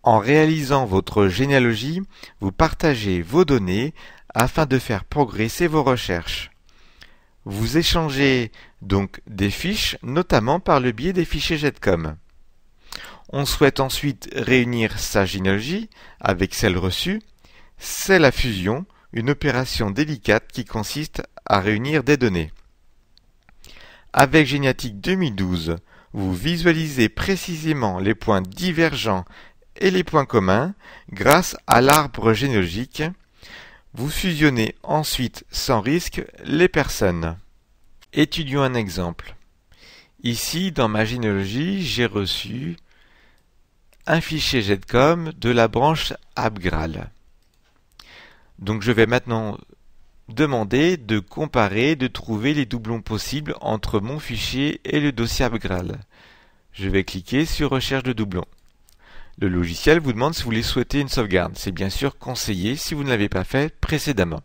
En réalisant votre généalogie, vous partagez vos données afin de faire progresser vos recherches. Vous échangez donc des fiches, notamment par le biais des fichiers GEDCOM. On souhaite ensuite réunir sa généalogie avec celle reçue. C'est la fusion, une opération délicate qui consiste à réunir des données. Avec Géniatique 2012, vous visualisez précisément les points divergents et les points communs grâce à l'arbre généalogique. Vous fusionnez ensuite sans risque les personnes. Étudions un exemple. Ici, dans ma généalogie, j'ai reçu un fichier GEDCOM de la branche ABGRAL. Donc je vais maintenant demander de comparer, de trouver les doublons possibles entre mon fichier et le dossier ABGRAL. Je vais cliquer sur Recherche de doublons. Le logiciel vous demande si vous voulez souhaiter une sauvegarde. C'est bien sûr conseillé si vous ne l'avez pas fait précédemment.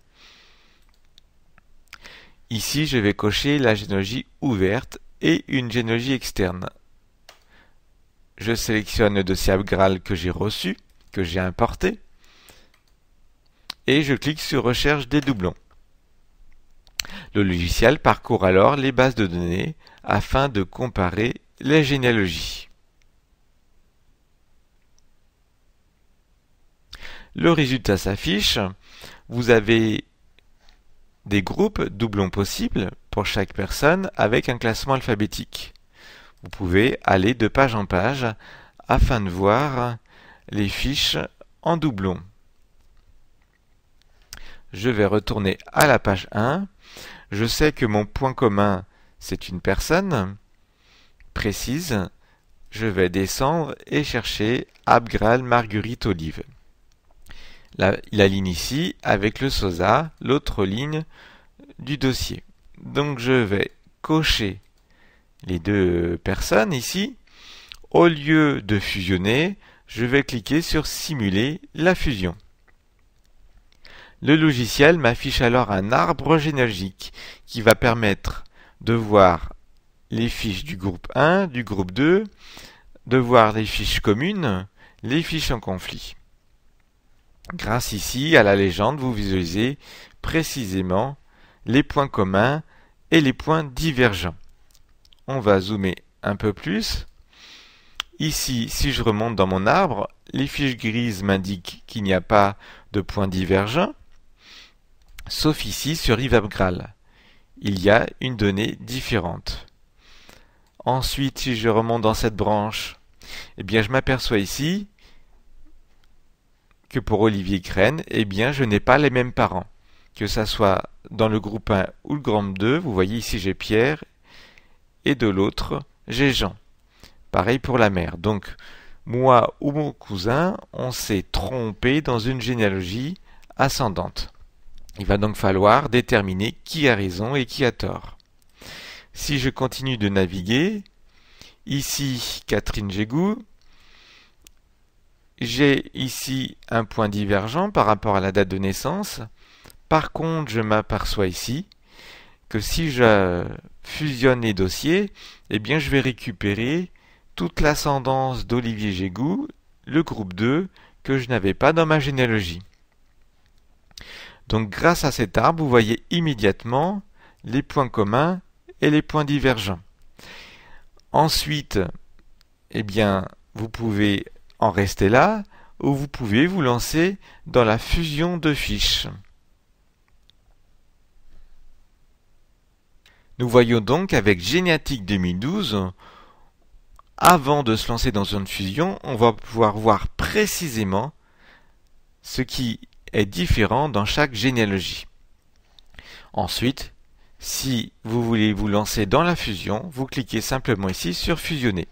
Ici, je vais cocher la généalogie ouverte et une généalogie externe. Je sélectionne le dossier ABGRAL que j'ai reçu, que j'ai importé, et je clique sur Recherche des doublons. Le logiciel parcourt alors les bases de données afin de comparer les généalogies. Le résultat s'affiche. Vous avez des groupes doublons possibles pour chaque personne avec un classement alphabétique. Vous pouvez aller de page en page afin de voir les fiches en doublons. Je vais retourner à la page 1. Je sais que mon point commun, c'est une personne précise. Je vais descendre et chercher ABGRAL Marguerite Olive. La ligne ici avec le SOSA, l'autre ligne du dossier. Donc je vais cocher les deux personnes ici. Au lieu de fusionner, je vais cliquer sur Simuler la fusion. Le logiciel m'affiche alors un arbre généalogique qui va permettre de voir les fiches du groupe 1, du groupe 2, de voir les fiches communes, les fiches en conflit. Grâce ici à la légende, vous visualisez précisément les points communs et les points divergents. On va zoomer un peu plus. Ici, si je remonte dans mon arbre, les fiches grises m'indiquent qu'il n'y a pas de points divergents, sauf ici sur Yves ABGRAL. Il y a une donnée différente. Ensuite, si je remonte dans cette branche, eh bien, je m'aperçois ici que pour Olivier Crène, eh bien, je n'ai pas les mêmes parents. Que ça soit dans le groupe 1 ou le groupe 2, vous voyez ici j'ai Pierre, et de l'autre, j'ai Jean. Pareil pour la mère. Donc, moi ou mon cousin, on s'est trompé dans une généalogie ascendante. Il va donc falloir déterminer qui a raison et qui a tort. Si je continue de naviguer, ici Catherine Gégou, j'ai ici un point divergent par rapport à la date de naissance. Par contre, je m'aperçois ici que si je fusionne les dossiers, eh bien, je vais récupérer toute l'ascendance d'Olivier Gégou, le groupe 2, que je n'avais pas dans ma généalogie. Donc, grâce à cet arbre, vous voyez immédiatement les points communs et les points divergents. Ensuite, eh bien, vous pouvez en rester là, ou vous pouvez vous lancer dans la fusion de fiches. Nous voyons donc avec Géniatique 2012, avant de se lancer dans une fusion, on va pouvoir voir précisément ce qui est différent dans chaque généalogie. Ensuite, si vous voulez vous lancer dans la fusion, vous cliquez simplement ici sur Fusionner.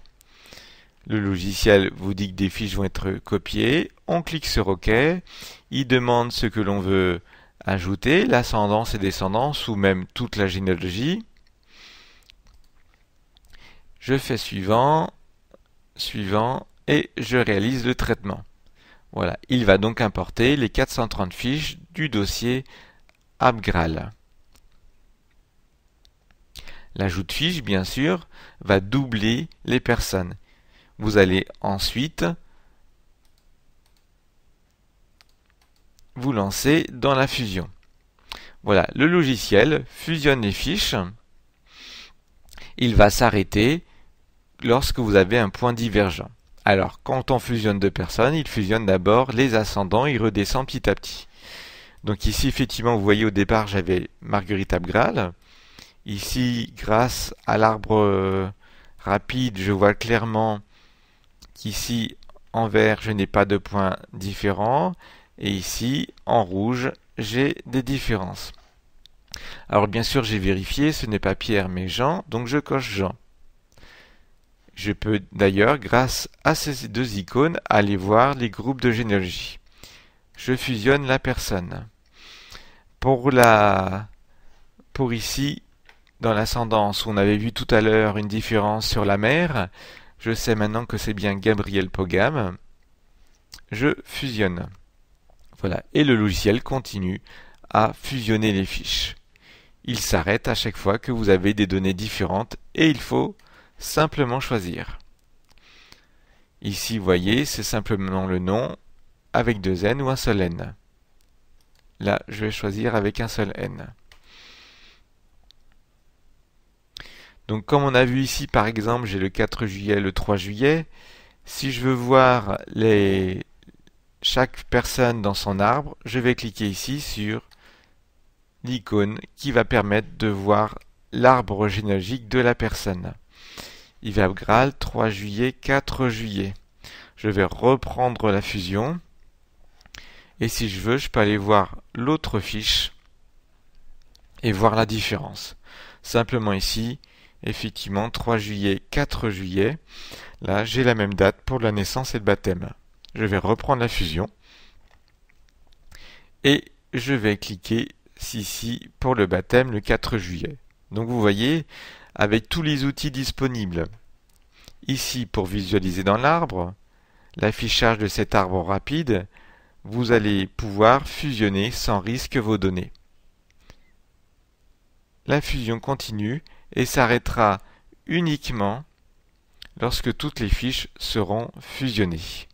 Le logiciel vous dit que des fiches vont être copiées. On clique sur OK. Il demande ce que l'on veut ajouter, l'ascendance et descendance, ou même toute la généalogie. Je fais suivant, suivant, et je réalise le traitement. Voilà, il va donc importer les 430 fiches du dossier ABGRAL. L'ajout de fiches, bien sûr, va doubler les personnes. Vous allez ensuite vous lancez dans la fusion. Voilà, le logiciel fusionne les fiches. Il va s'arrêter lorsque vous avez un point divergent. Alors, quand on fusionne deux personnes, il fusionne d'abord les ascendants, il redescend petit à petit. Donc ici, effectivement, vous voyez au départ, j'avais Marguerite Abgral. Ici, grâce à l'arbre rapide, je vois clairement qu'ici, en vert, je n'ai pas de points différents. Et ici, en rouge, j'ai des différences. Alors bien sûr, j'ai vérifié, ce n'est pas Pierre mais Jean, donc je coche Jean. Je peux d'ailleurs, grâce à ces deux icônes, aller voir les groupes de généalogie. Je fusionne la personne. Pour ici, dans l'ascendance, où on avait vu tout à l'heure une différence sur la mère, je sais maintenant que c'est bien Gabriel Pogam. Je fusionne. Voilà, et le logiciel continue à fusionner les fiches. Il s'arrête à chaque fois que vous avez des données différentes et il faut simplement choisir. Ici, vous voyez, c'est simplement le nom avec deux N ou un seul N. Là, je vais choisir avec un seul N. Donc, comme on a vu ici, par exemple, j'ai le 4 juillet, le 3 juillet. Si je veux voir chaque personne dans son arbre, je vais cliquer ici sur l'icône qui va permettre de voir l'arbre généalogique de la personne. Yves Abgral, 3 juillet, 4 juillet. Je vais reprendre la fusion. Et si je veux, je peux aller voir l'autre fiche et voir la différence. Simplement ici, effectivement, 3 juillet, 4 juillet. Là, j'ai la même date pour la naissance et le baptême. Je vais reprendre la fusion. Et je vais cliquer ici pour le baptême le 4 juillet. Donc vous voyez, avec tous les outils disponibles, ici pour visualiser dans l'arbre, l'affichage de cet arbre rapide, vous allez pouvoir fusionner sans risque vos données. La fusion continue et s'arrêtera uniquement lorsque toutes les fiches seront fusionnées.